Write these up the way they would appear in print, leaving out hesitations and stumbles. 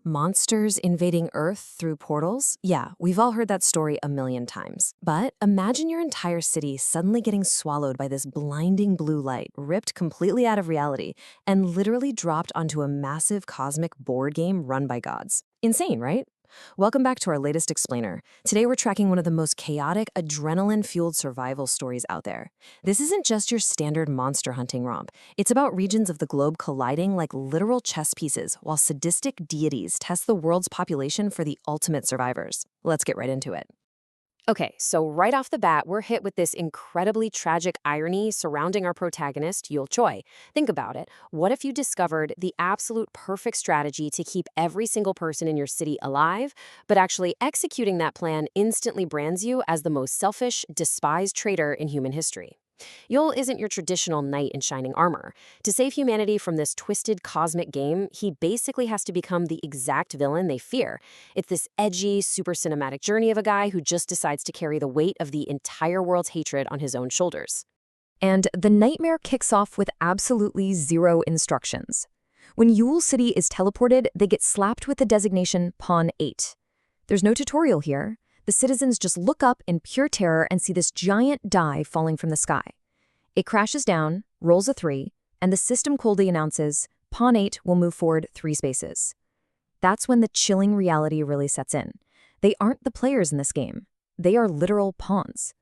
Monsters invading Earth through portals? Yeah, we've all heard that story a million times. But imagine your entire city suddenly getting swallowed by this blinding blue light, ripped completely out of reality, and literally dropped onto a massive cosmic board game run by gods. Insane, right? Welcome back to our latest explainer. Today we're tracking one of the most chaotic, adrenaline-fueled survival stories out there. This isn't just your standard monster hunting romp. It's about regions of the globe colliding like literal chess pieces while sadistic deities test the world's population for the ultimate survivors. Let's get right into it. Okay, so right off the bat, we're hit with this incredibly tragic irony surrounding our protagonist, Yul Choi. Think about it. What if you discovered the absolute perfect strategy to keep every single person in your city alive, but actually executing that plan instantly brands you as the most selfish, despised traitor in human history? Yul isn't your traditional knight in shining armor. To save humanity from this twisted cosmic game, he basically has to become the exact villain they fear. It's this edgy, super cinematic journey of a guy who just decides to carry the weight of the entire world's hatred on his own shoulders. And the nightmare kicks off with absolutely zero instructions. When Yul City is teleported, they get slapped with the designation Pawn 8. There's no tutorial here. The citizens just look up in pure terror and see this giant die falling from the sky. It crashes down, rolls a 3, and the system coldly announces, Pawn 8 will move forward 3 spaces. That's when the chilling reality really sets in. They aren't the players in this game. They are literal pawns.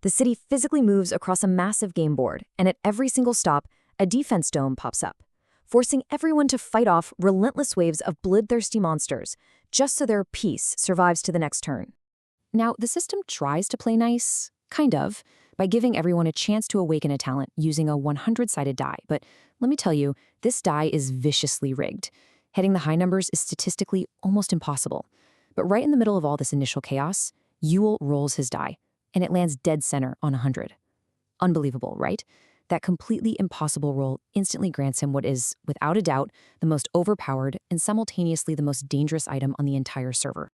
The city physically moves across a massive game board, and at every single stop, a defense dome pops up, forcing everyone to fight off relentless waves of bloodthirsty monsters, just so their peace survives to the next turn. Now, the system tries to play nice, kind of, by giving everyone a chance to awaken a talent using a 100-sided die. But let me tell you, this die is viciously rigged. Hitting the high numbers is statistically almost impossible. But right in the middle of all this initial chaos, Yul rolls his die, and it lands dead center on 100. Unbelievable, right? That completely impossible roll instantly grants him what is, without a doubt, the most overpowered and simultaneously the most dangerous item on the entire server.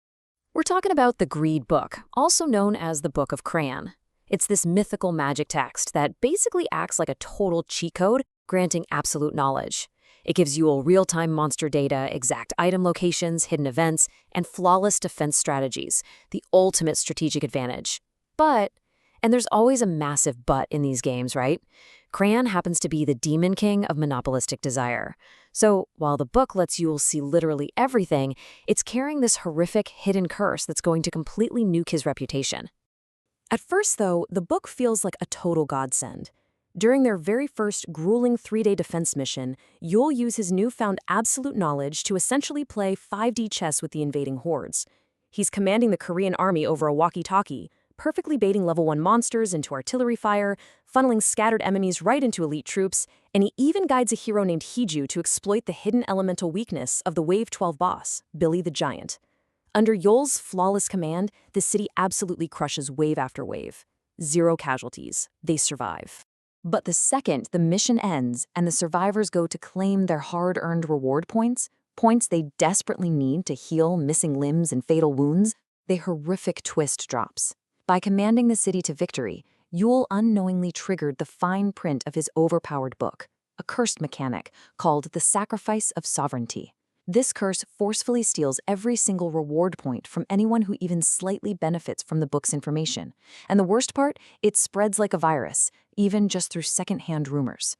We're talking about the Greed Book, also known as the Book of Crayon. It's this mythical magic text that basically acts like a total cheat code, granting absolute knowledge. It gives you all real-time monster data, exact item locations, hidden events, and flawless defense strategies, the ultimate strategic advantage. But, and there's always a massive but in these games, right? Crayon happens to be the demon king of monopolistic desire. So, while the book lets Yul see literally everything, it's carrying this horrific hidden curse that's going to completely nuke his reputation. At first, though, the book feels like a total godsend. During their very first grueling 3-day defense mission, Yul uses his newfound absolute knowledge to essentially play 5D chess with the invading hordes. He's commanding the Korean army over a walkie-talkie, perfectly baiting level 1 monsters into artillery fire, funneling scattered enemies right into elite troops, and he even guides a hero named Hiju to exploit the hidden elemental weakness of the Wave 12 boss, Billy the Giant. Under Yul's flawless command, the city absolutely crushes wave after wave. 0 casualties. They survive. But the second the mission ends and the survivors go to claim their hard-earned reward points they desperately need to heal missing limbs and fatal wounds, a horrific twist drops. By commanding the city to victory, Yul unknowingly triggered the fine print of his overpowered book, a cursed mechanic called the Sacrifice of Sovereignty. This curse forcefully steals every single reward point from anyone who even slightly benefits from the book's information. And the worst part, it spreads like a virus, even just through secondhand rumors.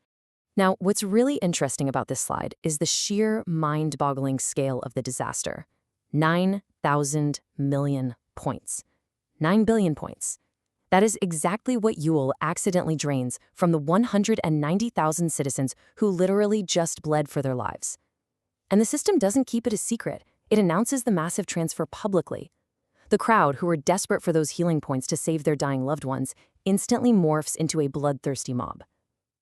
Now, what's really interesting about this slide is the sheer mind-boggling scale of the disaster. 9,000 million points. 9 billion points. That is exactly what Yul accidentally drains from the 190,000 citizens who literally just bled for their lives. And the system doesn't keep it a secret. It announces the massive transfer publicly. The crowd, who are desperate for those healing points to save their dying loved ones, instantly morphs into a bloodthirsty mob.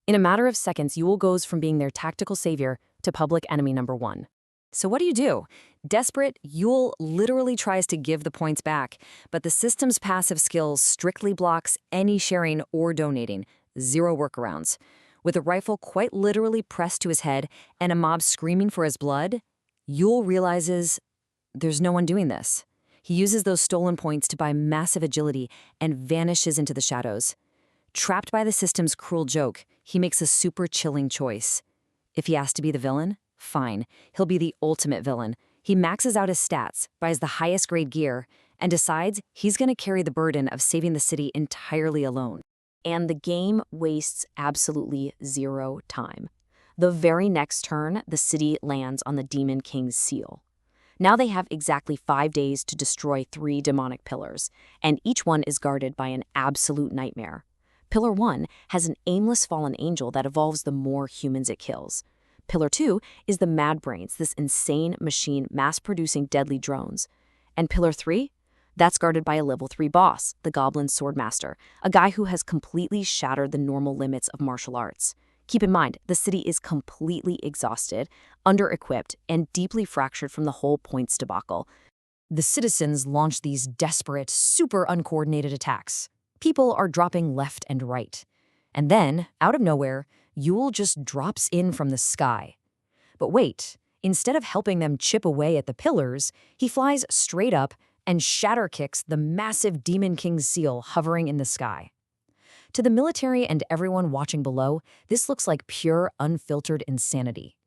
In a matter of seconds, Yul goes from being their tactical savior to public enemy number 1. So what do? Desperate, Yul literally tries to give the points back, but the system's passive skills strictly blocks any sharing or donating. 0 workarounds. With a rifle quite literally pressed to his head and a mob screaming for his blood, Yul realizes there's no one doing this. He uses those stolen points to buy massive agility and vanishes into the shadows. Trapped by the system's cruel joke, he makes a super chilling choice. If he has to be the villain, fine. He'll be the ultimate villain. He maxes out his stats, buys the highest grade gear, and decides he's going to carry the burden of saving the city entirely alone. And the game wastes absolutely zero time. The very next turn, the city lands on the Demon King's seal. Now they have exactly 5 days to destroy 3 demonic pillars, and each one is guarded by an absolute nightmare. Pillar 1 has an aimless fallen angel that evolves the more humans it kills. Pillar 2 is the Mad Brains, this insane machine mass-producing deadly drones. And Pillar 3? That's guarded by a level 3 boss, the Goblin Swordmaster, a guy who has completely shattered the normal limits of martial arts. Keep in mind, the city is completely exhausted, under-equipped, and deeply fractured from the whole points debacle. The citizens launch these desperate, super uncoordinated attacks. People are dropping left and right. And then, out of nowhere, Yule just drops in from the sky. But wait, instead of helping them chip away at the pillars, he flies straight up and shatter kicks the massive Demon King's seal hovering in the sky. To the military and everyone watching below, this looks like pure, unfiltered insanity.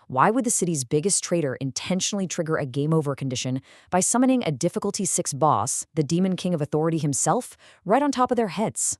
Why would the city's biggest traitor intentionally trigger a game over condition by summoning a difficulty 6 boss, the Demon King of Authority himself, right on top of their heads?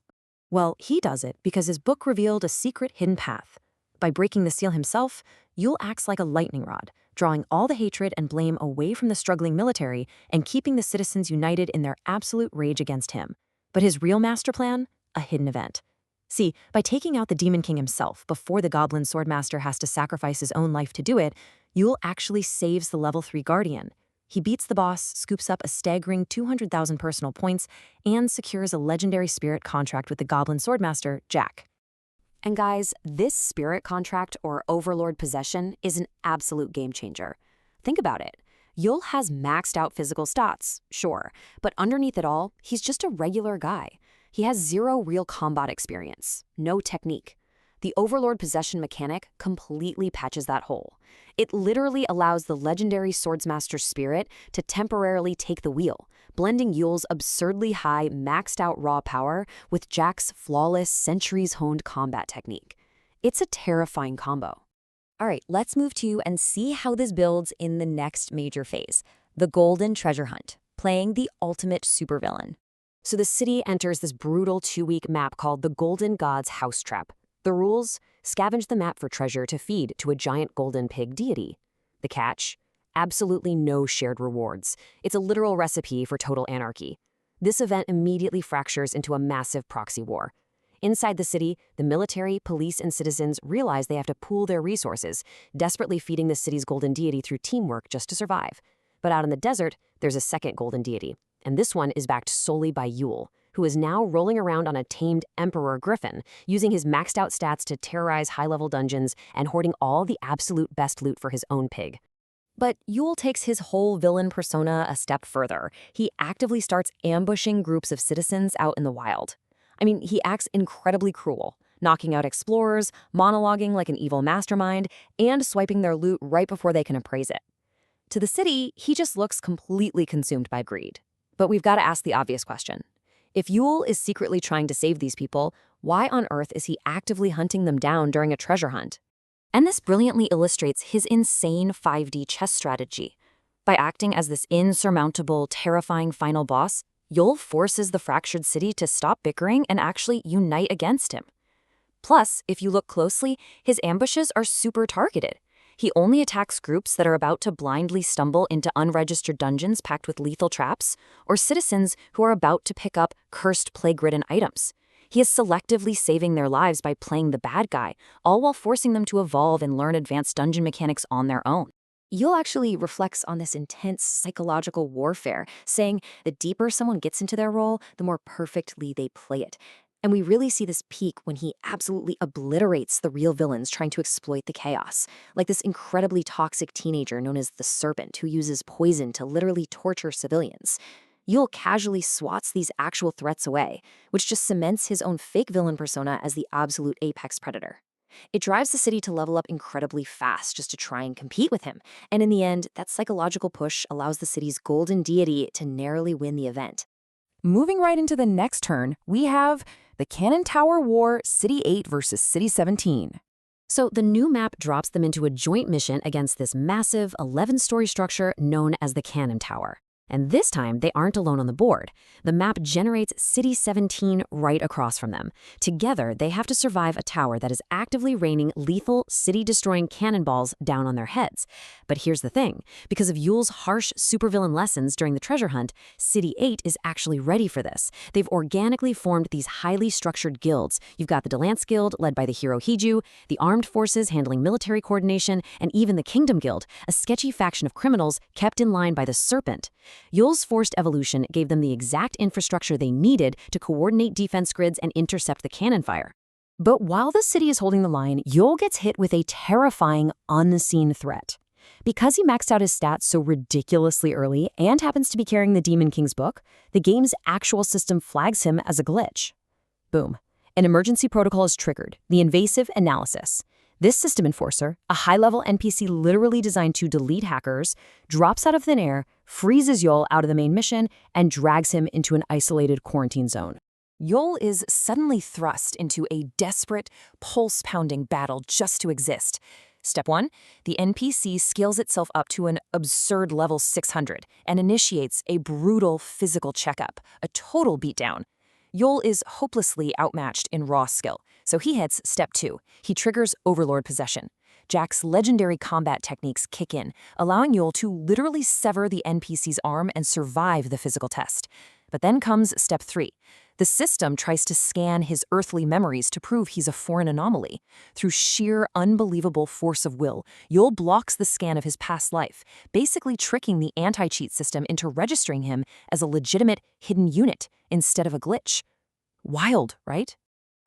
Well, he does it because his book revealed a secret hidden path. By breaking the seal himself, Yule acts like a lightning rod, drawing all the hatred and blame away from the struggling military and keeping the citizens united in their absolute rage against him. But his real master plan? A hidden event. See, by taking out the Demon King himself before the Goblin Swordmaster has to sacrifice his own life to do it, Yule actually saves the level 3 Guardian. He beats the boss, scoops up a staggering 200,000 personal points, and secures a legendary spirit contract with the Goblin Swordmaster, Jack. And guys, this spirit contract or overlord possession is an absolute game changer. Think about it. Yule has maxed out physical stats, sure, but underneath it all, he's just a regular guy. He has 0 real combat experience, no technique. The Overlord possession mechanic completely patches that hole. It literally allows the legendary Swordsmaster spirit to temporarily take the wheel, blending Yule's absurdly high, maxed-out raw power with Jack's flawless, centuries-honed combat technique. It's a terrifying combo. All right, let's move to and see how this builds in the next major phase, the Golden Treasure Hunt, playing the ultimate supervillain. So the city enters this brutal 2-week map called the Golden God's House Trap. The rules? Scavenge the map for treasure to feed to a giant golden pig deity. The catch? Absolutely no shared rewards. It's a literal recipe for total anarchy. This event immediately fractures into a massive proxy war. Inside the city, the military, police, and citizens realize they have to pool their resources, desperately feeding the city's golden deity through teamwork just to survive. But out in the desert, there's a second golden deity, and this one is backed solely by Yule, who is now rolling around on a tamed Emperor Griffin, using his maxed-out stats to terrorize high-level dungeons and hoarding all the absolute best loot for his own pig. But Yule takes his whole villain persona a step further. He actively starts ambushing groups of citizens out in the wild. I mean, he acts incredibly cruel, knocking out explorers, monologuing like an evil mastermind, and swiping their loot right before they can appraise it. To the city, he just looks completely consumed by greed. But we've got to ask the obvious question. If Yule is secretly trying to save these people, why on earth is he actively hunting them down during a treasure hunt? And this brilliantly illustrates his insane 5D chess strategy. By acting as this insurmountable, terrifying final boss, Yule forces the fractured city to stop bickering and actually unite against him. Plus, if you look closely, his ambushes are super targeted. He only attacks groups that are about to blindly stumble into unregistered dungeons packed with lethal traps, or citizens who are about to pick up cursed plague-ridden items. He is selectively saving their lives by playing the bad guy, all while forcing them to evolve and learn advanced dungeon mechanics on their own. Yule actually reflects on this intense psychological warfare, saying the deeper someone gets into their role, the more perfectly they play it. And we really see this peak when he absolutely obliterates the real villains trying to exploit the chaos, like this incredibly toxic teenager known as the Serpent, who uses poison to literally torture civilians. Yule casually swats these actual threats away, which just cements his own fake villain persona as the absolute apex predator. It drives the city to level up incredibly fast just to try and compete with him, and in the end, that psychological push allows the city's golden deity to narrowly win the event. Moving right into the next turn, we have the Cannon Tower War, City 8 versus City 17. So the new map drops them into a joint mission against this massive 11-story structure known as the Cannon Tower. And this time, they aren't alone on the board. The map generates City 17 right across from them. Together, they have to survive a tower that is actively raining lethal, city-destroying cannonballs down on their heads. But here's the thing. Because of Yule's harsh supervillain lessons during the treasure hunt, City 8 is actually ready for this. They've organically formed these highly structured guilds. You've got the Delance Guild, led by the hero Hiju, the Armed Forces handling military coordination, and even the Kingdom Guild, a sketchy faction of criminals kept in line by the Serpent. Yule's forced evolution gave them the exact infrastructure they needed to coordinate defense grids and intercept the cannon fire. But while the city is holding the line, Yule gets hit with a terrifying, unseen threat. Because he maxed out his stats so ridiculously early and happens to be carrying the Demon King's book, the game's actual system flags him as a glitch. Boom. An emergency protocol is triggered, the invasive analysis. This system enforcer, a high-level NPC literally designed to delete hackers, drops out of thin air, freezes Yule out of the main mission, and drags him into an isolated quarantine zone. Yule is suddenly thrust into a desperate, pulse-pounding battle just to exist. Step 1, the NPC scales itself up to an absurd level 600 and initiates a brutal physical checkup, a total beatdown. Yule is hopelessly outmatched in raw skill, so he hits Step 2. He triggers Overlord Possession. Jack's legendary combat techniques kick in, allowing Yule to literally sever the NPC's arm and survive the physical test. But then comes Step 3. The system tries to scan his earthly memories to prove he's a foreign anomaly. Through sheer, unbelievable force of will, Yule blocks the scan of his past life, basically tricking the anti-cheat system into registering him as a legitimate hidden unit instead of a glitch. Wild, right?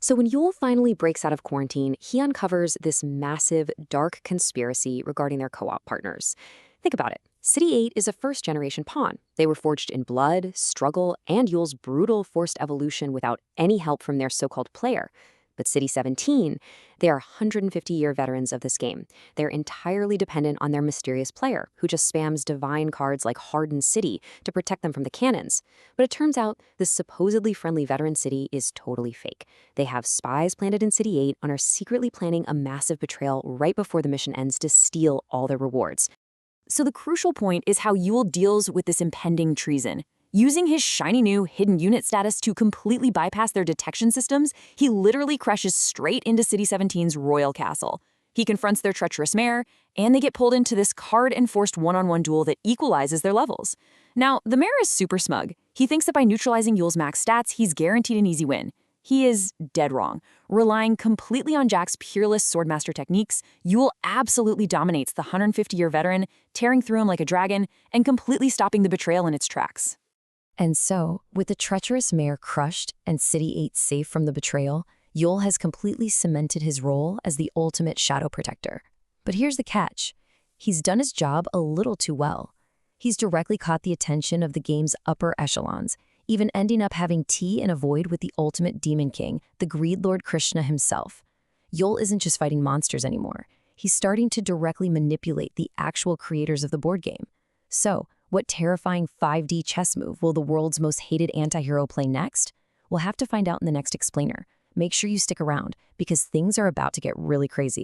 So when Yule finally breaks out of quarantine, he uncovers this massive, dark conspiracy regarding their co-op partners. Think about it. City 8 is a first-generation pawn. They were forged in blood, struggle, and Yule's brutal forced evolution without any help from their so-called player. But City 17, they are 150-year veterans of this game. They're entirely dependent on their mysterious player, who just spams divine cards like Hardened City to protect them from the cannons. But it turns out this supposedly friendly veteran city is totally fake. They have spies planted in City 8 and are secretly planning a massive betrayal right before the mission ends to steal all their rewards. So the crucial point is how Yule deals with this impending treason. Using his shiny new hidden unit status to completely bypass their detection systems, he literally crashes straight into City 17's royal castle. He confronts their treacherous mayor, and they get pulled into this card-enforced one-on-one duel that equalizes their levels. Now, the mayor is super smug. He thinks that by neutralizing Yule's max stats, he's guaranteed an easy win. He is dead wrong. Relying completely on Jack's peerless swordmaster techniques, Yule absolutely dominates the 150-year veteran, tearing through him like a dragon, and completely stopping the betrayal in its tracks. And so, with the treacherous mayor crushed and City 8 safe from the betrayal, Yule has completely cemented his role as the ultimate shadow protector. But here's the catch. He's done his job a little too well. He's directly caught the attention of the game's upper echelons, even ending up having tea in a void with the ultimate demon king, the Greed Lord Krishna himself. Yule isn't just fighting monsters anymore. He's starting to directly manipulate the actual creators of the board game. So, what terrifying 5D chess move will the world's most hated anti-hero play next? We'll have to find out in the next explainer. Make sure you stick around, because things are about to get really crazy.